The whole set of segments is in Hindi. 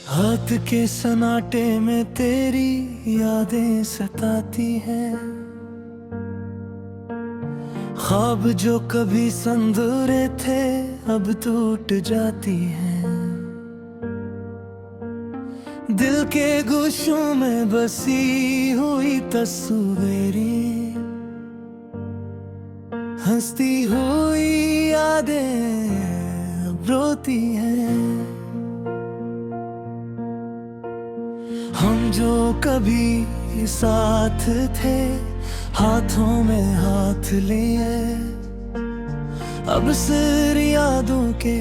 रात के सन्नाटे में तेरी यादें सताती हैं। ख्वाब जो कभी संदूरे थे अब टूट जाती हैं। दिल के गोशों में बसी हुई तस्वीरें, हंसती हुई यादें अब रोती हैं। हम जो कभी साथ थे हाथों में हाथ लिए, अब सिर यादों के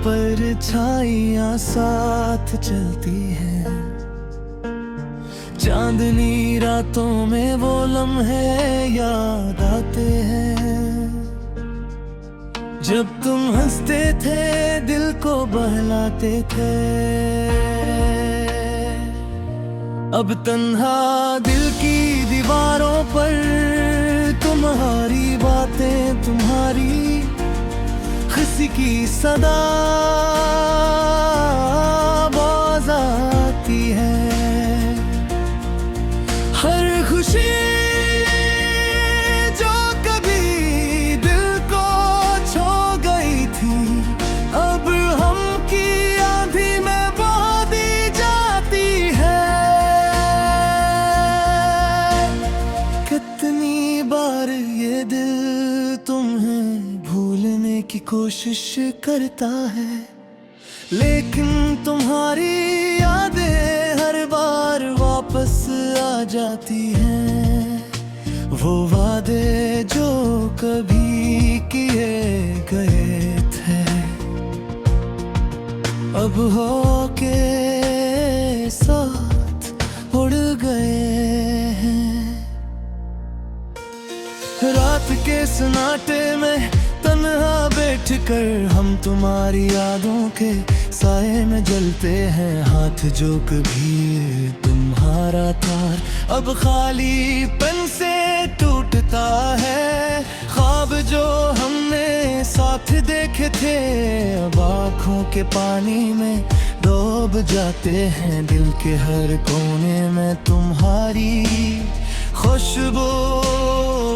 परछाइयां साथ चलती हैं। चांदनी रातों में वो लम्हे याद आते हैं, जब तुम हंसते थे दिल को बहलाते थे। अब तन्हा दिल की दीवारों पर तुम्हारी बातें, तुम्हारी खुशी की सदा आवाज आती है। हर खुशी जो कभी दिल को छू गई थी, अब हम की आंधी में बहा दी जाती है। कितनी बार ये दिल तुम्हें भूलने की कोशिश करता है, लेकिन तुम्हारी यादें हर बार वापस आ जाती हैं। वो वादे जो कभी किए गए थे अब हो के साथ उड़ गए हैं। रात के सन्नाटे में तन्हा बैठकर हम तुम्हारी यादों के साए में जलते हैं। हाथ जो कभी तुम्हारा तार अब खालीपन से टूटता है। ख्वाब जो हमने साथ देखे थे अब आँखों के पानी में डूब जाते हैं। दिल के हर कोने में तुम्हारी खुशबू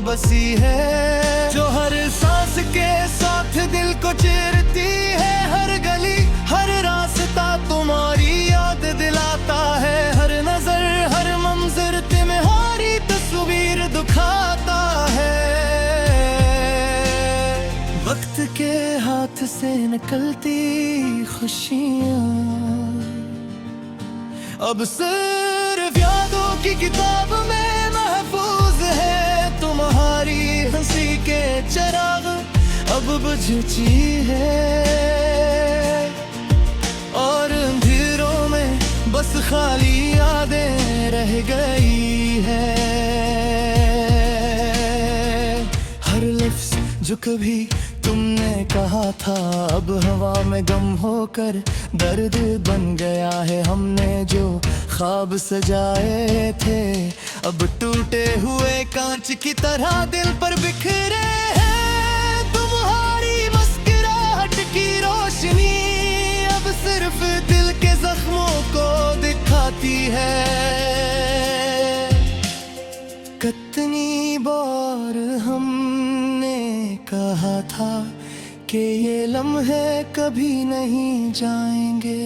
बसी है, जो हर सांस के साथ दिल को चीरती है। हर गली हर रास्ता तुम्हारी याद दिलाता है। हर नजर हर मंजर तुम्हारी तस्वीर दिखाता है। वक्त के हाथ से निकलती खुशियाँ अब सिर्फ यादों की किताब में महफूज है। तुम्हारी हंसी के चिराग अब बुझ चुकी है, और अंधेरों में बस खाली यादें रह गई है। हर लफ्ज जो कभी तुमने कहा था अब हवा में गम होकर दर्द बन गया है। हमने जो ख्वाब सजाए थे अब टूटे हुए कांच की तरह दिल पर बिखरे हैं। तुम्हारी मुस्कुराहट की रोशनी अब सिर्फ दिल के जख्मों को दिखाती है। कितनी बार हमने कहा था कि ये लम्हे कभी नहीं जाएंगे,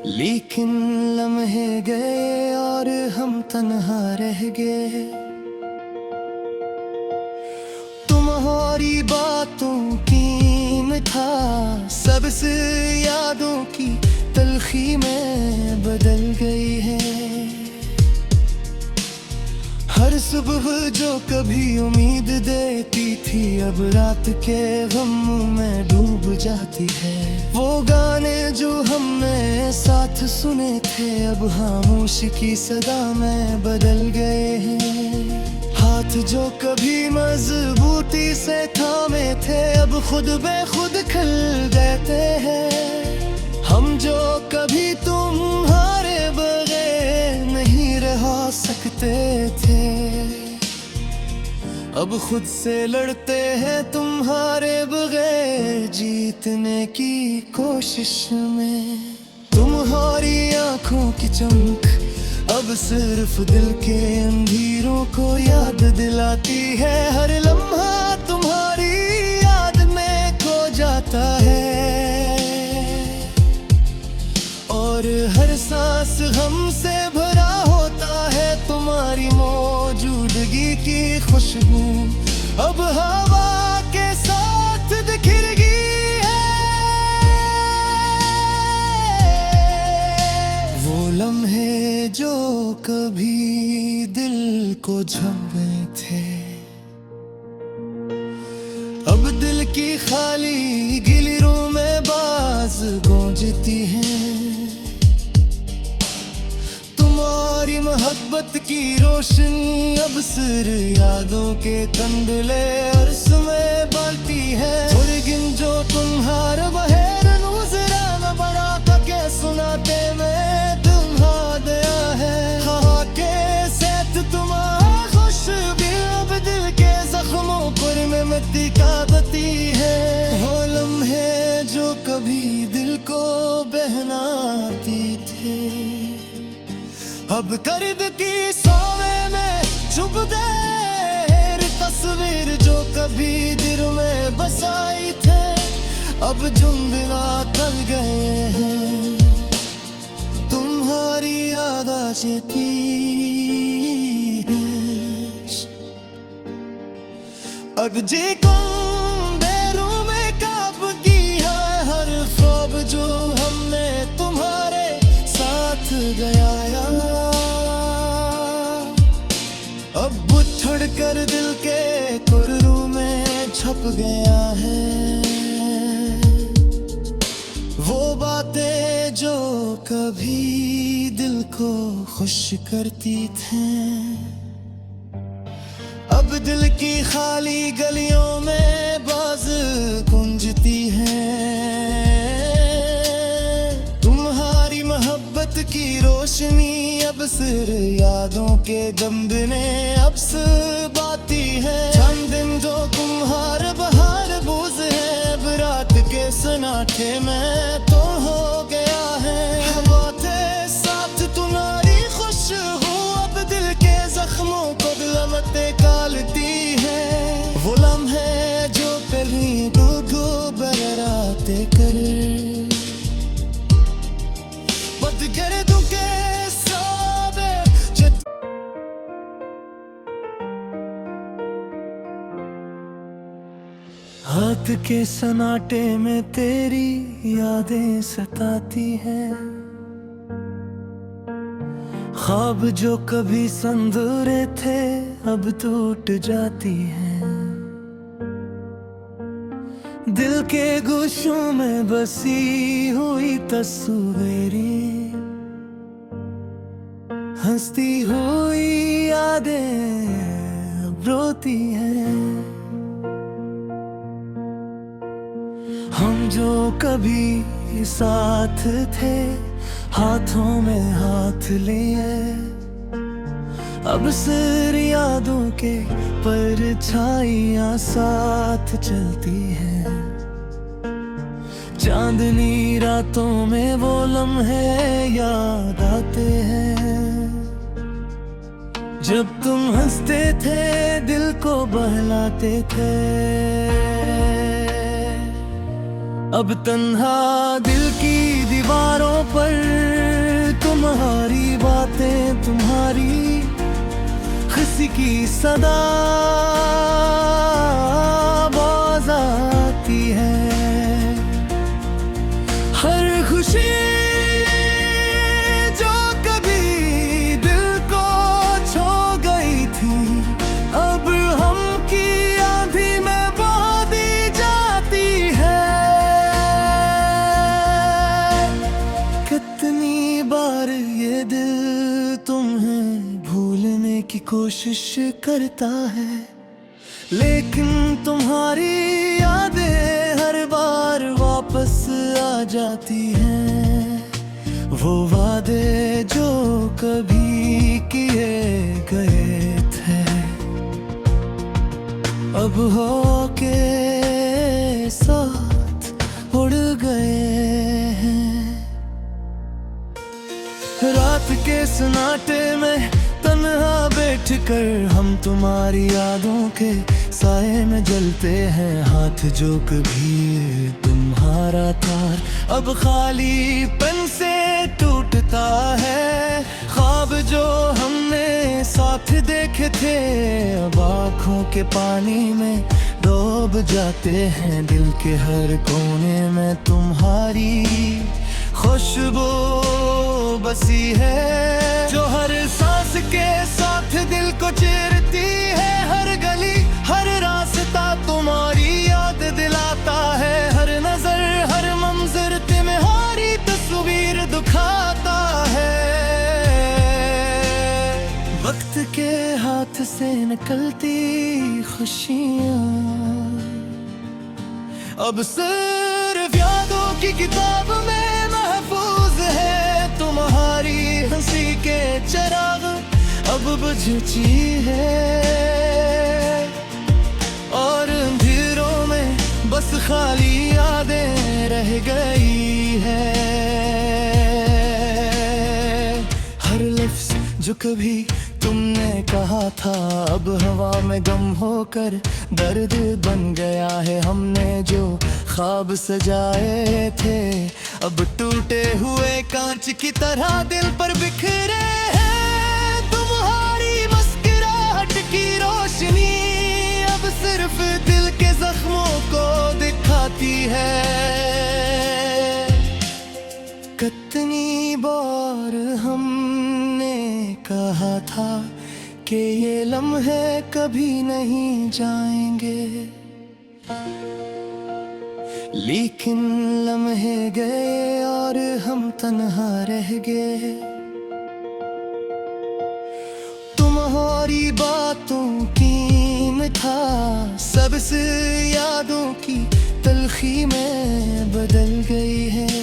लेकिन लम्हे गए और हम तन्हा रह गए। तुम्हारी बातों की मिठास सबसे यादों की तलखी में बदल गई है। हर सुबह जो कभी उम्मीद देती थी अब रात के गम में डूब जाती है। वो गाने जो हमने साथ सुने थे अब खामोशी की सदा में बदल गए हैं। हाथ जो कभी मजबूती से थामे थे अब खुद बेखुद खिल देते हैं। हम जो कभी तुम्हारे बगैर नहीं रह सकते थे अब खुद से लड़ते हैं तुम्हारे बगैर जीतने की कोशिश में। तुम्हारी आंखों की चमक अब सिर्फ दिल के अंधेरों को याद दिलाती है। हर लम्हा तुम्हारी याद में खो जाता है और हर सांस हमसे भरा होता है। तुम्हारी मौजूदगी की खुशबू अब हवा के साथ बिखर गई है। वो लम्हे जो कभी दिल को झपे थे, अब दिल की खाली गिलियों में बाज गूंजती हैं। तुम्हारी मोहब्बत की रोशनी अब सिर यादों के कंदले अर्स में बालती है। मुर्गिन जो तुम्हारा बहर नूजरा न बड़ा के सुनाते में तुम्हारा दया है। हाँ के सेत तुम्हारा खुश भी अब दिल के जख्मों पर में मिट्टी का बती है। वो लम्हे जो कभी दिल को बहलाती थे, अब कर्द की सोवे में छुप गए। तस्वीर जो कभी दिल में बसाई थे, अब जुम्बिना कर गए हैं। तुम्हारी याद आती अब जी कुंबेरों में काब की है। हर ख्वाब जो हमने तुम्हारे साथ गया अब उछड़ कर दिल के कुर्रू में छप गया है। वो बातें जो कभी दिल को खुश करती थी, अब दिल की खाली गलियों में बाज गूंजती हैं। तुम्हारी मोहब्बत की रोशनी अब सिर यादों के दमदने अब से बाती है। चंद दिन जो तुम्हारे बहार बूझ है, अब रात के सन्नाटे में तो हो गया है। बातें साथ तुम्हारी खुश हो, अब दिल के जख्मों को लमते कालती है। वो लम्हे जो पहली को बराते कर बदगर्दों के हाथ के सन्नाटे में तेरी यादें सताती हैं। ख्वाब जो कभी संदूरे थे अब टूट जाती हैं। दिल के गोशों में बसी हुई तस्वीरें, हंसती हुई यादें अब रोती हैं। हम जो कभी साथ थे हाथों में हाथ लिए, अब सिर यादों के परछाइयां साथ चलती हैं। चांदनी रातों में वो लम्हे याद आते हैं, जब तुम हंसते थे दिल को बहलाते थे। अब तन्हा दिल की दीवारों पर तुम्हारी बातें, तुम्हारी खुशी की सदा आवाज आती है। हर खुशी जो कभी दिल को छो गई थी, अब हम की आंधी में बहा दी जाती है। कितनी बार ये दिल तुम्हें भूलने की कोशिश करता है, लेकिन तुम्हारी यादें हर बार वापस आ जाती हैं। वो वादे जो कभी किए गए थे, अब हो के साथ उड़ गए हैं। रात के सन्नाटे में तन्हा बैठ कर हम तुम्हारी यादों के साए में जलते हैं। हाथ जो कभी तुम्हारा तार अब खालीपन से टूटता है। ख्वाब जो हमने साथ देखे थे अब आँखों के पानी में डूब जाते हैं। दिल के हर कोने में तुम्हारी खुशबू बसी है, जो हर सांस के साथ दिल को चीरती है। हर गली हर रास्ता तुम्हारी याद दिलाता है। हर नजर हर मंजर तुम्हारी तस्वीर दिखाता है। वक्त के हाथ से निकलती खुशियाँ अब सिर्फ यादों की किताब में महफूज है। तुम्हारी हंसी के चिराग अब बुझ चुकी है और अंधेरों में बस खाली यादें रह गई है। हर लफ्ज जो कभी तुमने कहा था अब हवा में गम होकर दर्द बन गया है। हमने जो ख्वाब सजाए थे अब टूटे हुए कांच की तरह दिल पर बिखरे हैं। तुम्हारी मुस्कुराहट की रोशनी अब सिर्फ दिल के जख्मों को दिखाती है। कितनी बार हमने कहा था कि ये लम्हे कभी नहीं जाएंगे, लेकिन लम्हे गए और हम तन्हा रह गए। तुम्हारी बातों की मिठास सबसे यादों की तलखी में बदल गई है।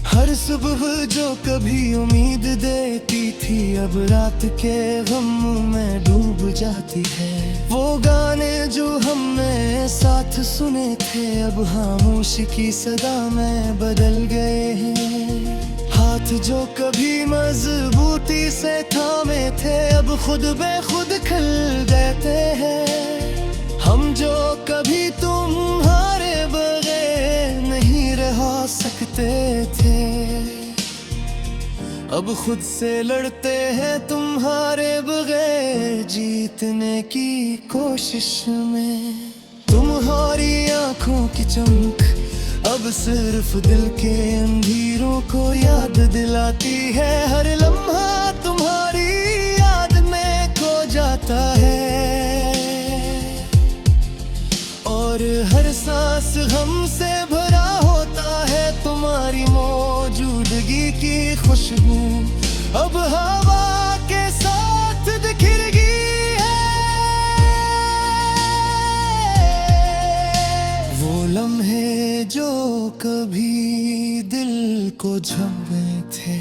हर सुबह जो कभी उम्मीद देती थी अब रात के गमों में डूब जाती है। वो गाने जो हमने साथ सुने थे अब खामोश की सदा में बदल गए हैं। हाथ जो कभी मजबूती से थामे थे अब खुद बेखुद खिल जाते हैं। हम जो कभी तुम्हारे बगैर नहीं रह सकते थे अब खुद से लड़ते हैं तुम्हारे बगैर जीतने की कोशिश में। तुम्हारी आंखों की चमक अब सिर्फ दिल के अंधेरों को याद दिलाती है। हर लम्हा तुम्हारी याद में खो जाता है और हर सांस हमसे भरा होता है। तुम्हारी मौजूदगी की खुशबू अब हवा के साथ बिखर गई है। वो लम्हे जो कभी दिल को झुमे थे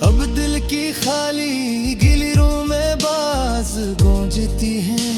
अब दिल की खाली गिलियों में बाज गूंजती हैं।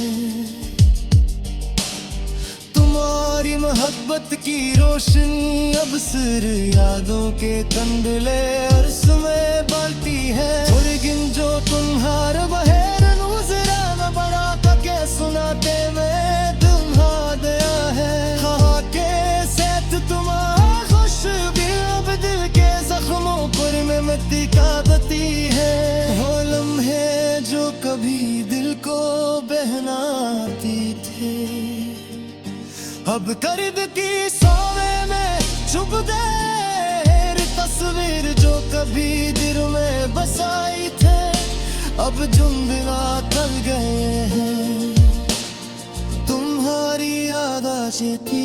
तुम्हारी मोहब्बत की रोशनी अब सिर यादों के कंडले अर्स में बालती है। मुर्गिन जो तुम्हारा बहर नूजरा न बड़ा के सुनाते में तुम्हा दया है। कहा के सेत तुम्हारा खुश भी अब दिल के जख्मों पर में मिट्टी का बती है। वो लम्हे जो कभी दिल को बहलाती थे अब कर्द की सोवे में छुप गए। तस्वीर जो कभी दिल में बसाई थे अब जुम्बिला कर गए हैं। तुम्हारी याद आती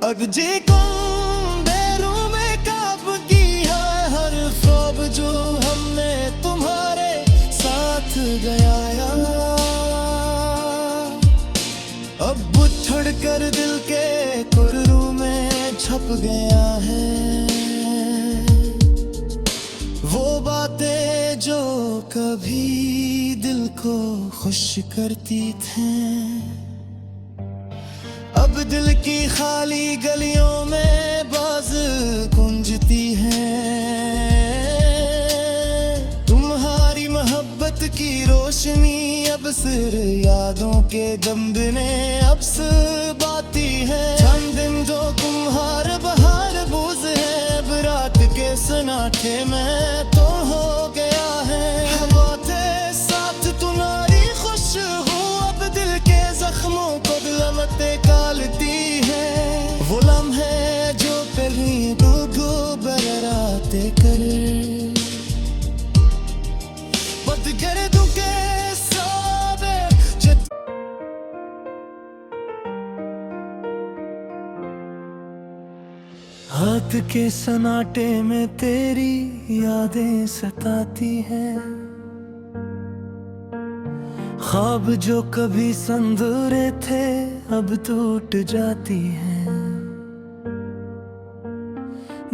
अब जी कौन बैरों में काब की है। हर ख्वाब जो हमने तुम्हारे साथ गया अब उछड़ कर दिल के कुर्रू में छप गया है। कभी दिल को खुश करती थी, अब दिल की खाली गलियों में बाज गूंजती है। तुम्हारी मोहब्बत की रोशनी अब सिर यादों के दमदमे अब बाती है। चंद दिन जो तुम्हार बहार बूझ है, अब रात के सन्नाटे में तो हो गया है। हवा थे साथ तुम्हारी खुश हो, अब दिल के जख्मों को लमते कालती है। वो लम्हे जो पहली गुगु बराते कर बदगर्दों के साबे हाथ के सन्नाटे में तेरी यादें सताती हैं। ख्वाब जो कभी संदूरे थे अब टूट जाती हैं।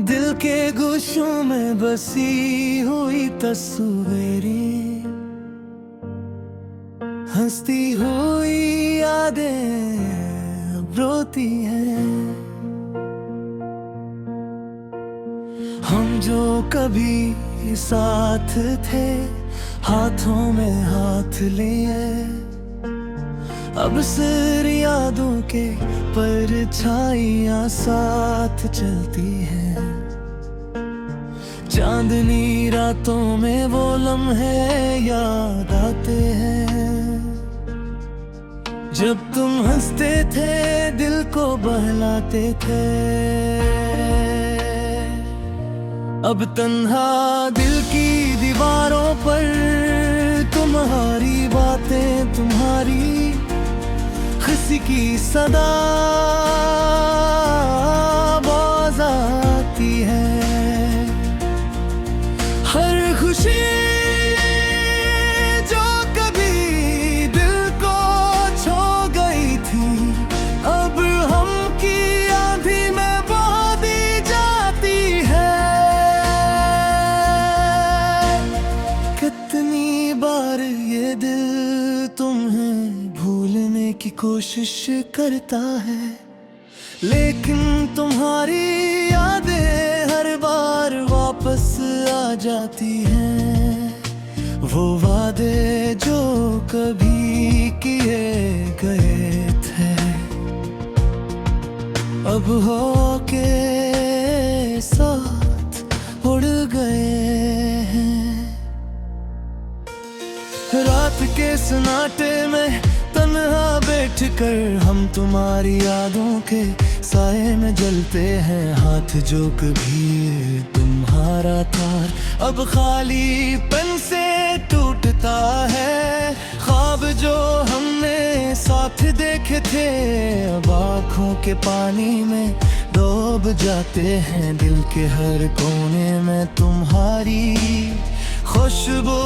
दिल के गोशों में बसी हुई तस्वीरें, हंसती हुई यादें अब रोती हैं। हम जो कभी साथ थे, हाथों में हाथ लिए, अब सिर यादों के परछाइयां साथ चलती हैं। चांदनी रातों में वो लम्हे याद आते हैं, जब तुम हंसते थे दिल को बहलाते थे। अब तन्हा दिल की दीवारों पर तुम्हारी बातें, तुम्हारी खुशी की सदा आवाज आती है। हर खुशी जो कभी दिल को छू गई थी, अब हम की आंधी में बहा दी जाती है। कितनी बार ये दिल तुम्हें भूलने की कोशिश करता है, लेकिन तुम्हारी यादें हर बार वापस आ जाती हैं। वो वादे जो कभी किए गए थे, अब हो के साथ उड़ गए हैं। रात के सन्नाटे में तन्हा बैठ कर हम तुम्हारी यादों के साए में जलते हैं। हाथ जो कभी तुम्हारा तार अब खाली पन से टूटता है। ख्वाब जो हमने साथ देखे थे अब आँखों के पानी में डूब जाते हैं। दिल के हर कोने में तुम्हारी खुशबू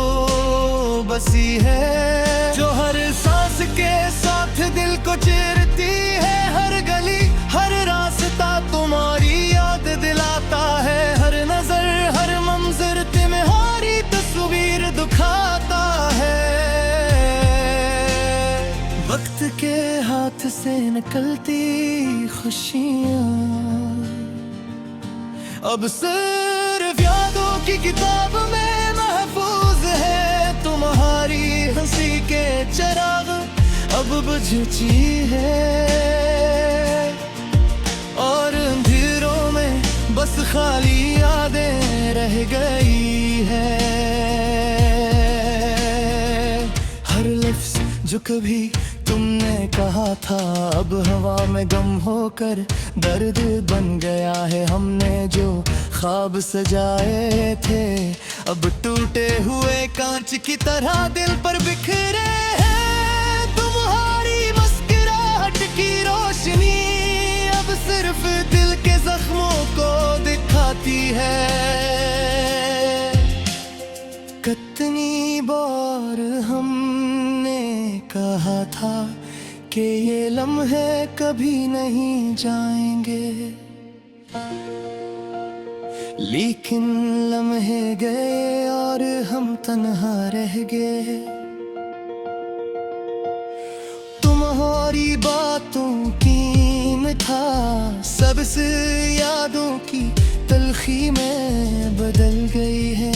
बसी है, जो हर सांस के साथ दिल को चीरती है। हर गली हर रास्ता तुम्हारी याद दिलाता है, हर नजर हर मंजर तुम्हारी तस्वीर दिखाता है। वक्त के हाथ से निकलती खुशियाँ अब सिर्फ यादों की किताब में महफूज है। तुम्हारी हंसी के चिराग अब बुझ चुकी है, और अंधेरों में बस खाली यादें रह गई है। हर लफ्ज जो कभी तुमने कहा था अब हवा में गम होकर दर्द बन गया है। हमने जो ख्वाब सजाए थे अब टूटे हुए कांच की तरह दिल पर बिखरे हैं। तुम्हारी मुस्कुराहट की रोशनी अब सिर्फ दिल के जख्मों को दिखाती है। कितनी बार हमने कहा था कि ये लम्हे कभी नहीं जाएंगे, लेकिन लम्हे गए और हम तन्हा रह गए। तुम्हारी बातों की मिठास सबसे यादों की तलखी में बदल गई है।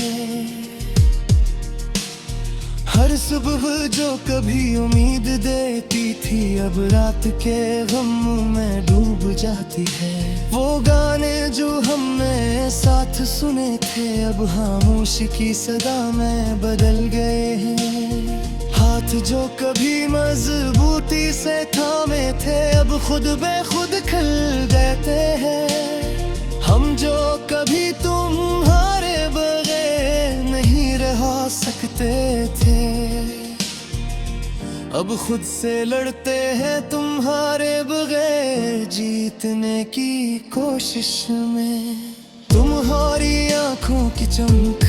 हर सुबह जो कभी उम्मीद देती थी अब रात के गमों में डूब जाती है। वो गाने जो हमने साथ सुने थे अब खामोशी की सदा में बदल गए हैं। हाथ जो कभी मजबूती से थामे थे अब खुद बेखुद खिल जाते हैं। हम जो कभी तुम्हारे बगैर नहीं रह सकते थे अब खुद से लड़ते हैं तुम्हारे बगैर जीतने की कोशिश में। तुम्हारी आंखों की चमक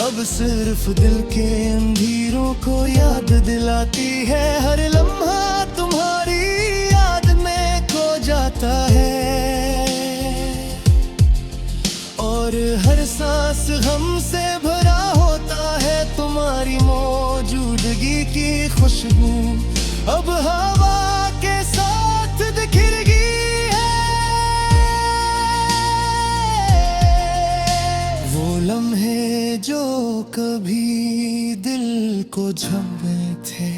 अब सिर्फ दिल के अंधेरों को याद दिलाती है। हर लम्हा तुम्हारी याद में खो जाता है और हर सांस हमसे भरा होता है। तुम्हारी मौजूदगी की खुशबू अब हवा के साथ बिखर गई है। वो लम्हे जो कभी दिल को झम्मे थे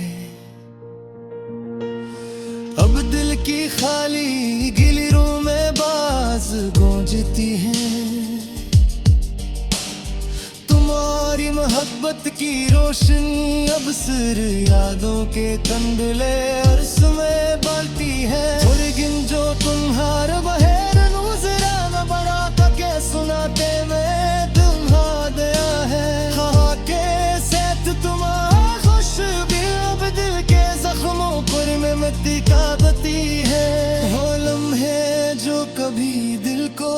अब दिल की खाली गिलियों में बाज गूंजती हैं। तुम्हारी मोहब्बत की रोशनी अब सिर यादों के कंदले अर्स में बालती है। मुर्गिन जो तुम्हारा बहर नूजरा में बड़ा तके सुनाते में तुम्हा दया है। हाँ के सेत तुम्हारा खुश भी अब दिल के जख्मों पर में मिट्टी का बती है। वो लम्हे जो कभी दिल को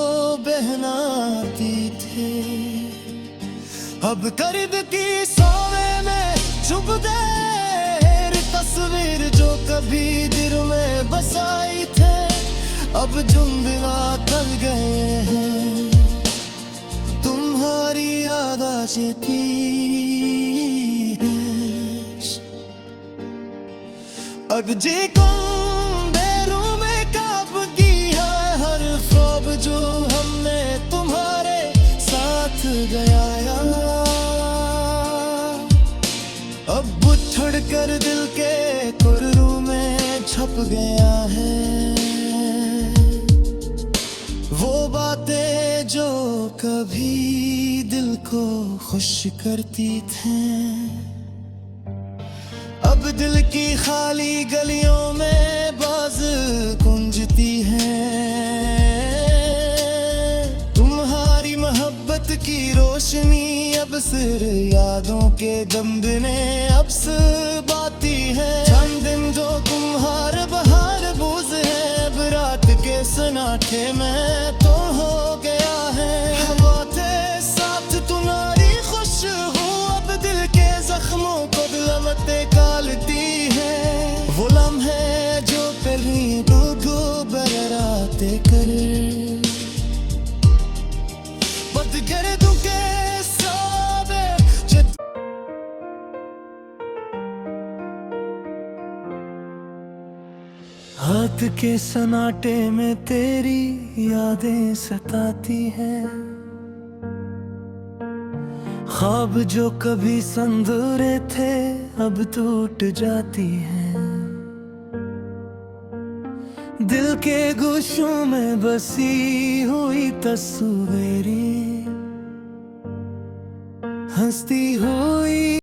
बहलाती थे अब कर्द की सोवे में छुप गए। तस्वीर जो कभी दिल में बसाई थे अब जुम्बिला कर गए हैं। तुम्हारी याद आती अब जी बेरों में काब की है। हर ख्वाब जो हमने तुम्हारे साथ गया अब उछड़ कर दिल के कुर्रू में छप गया है। वो बातें जो कभी दिल को खुश करती थी अब दिल की खाली गलियों में बाज गूंजती हैं। तुम्हारी मोहब्बत की रोशनी अब सिर यादों के दमदमे अब से बाती है। चंद दिन जो तुम्हारे बहार बूझ है अब रात के सन्नाटे में तो हो गया है। हवा थे साथ तुम्हारी खुश हो अब दिल के जख्मों को लमते कालती है। वो लम्हे जो पहली डूबो बराते कर बदगर्दों के रात के सन्नाटे में तेरी यादें सताती हैं। ख्वाब जो कभी संदूरे थे अब टूट जाती हैं। दिल के गोशों में बसी हुई तस्वीरें हंसती हुई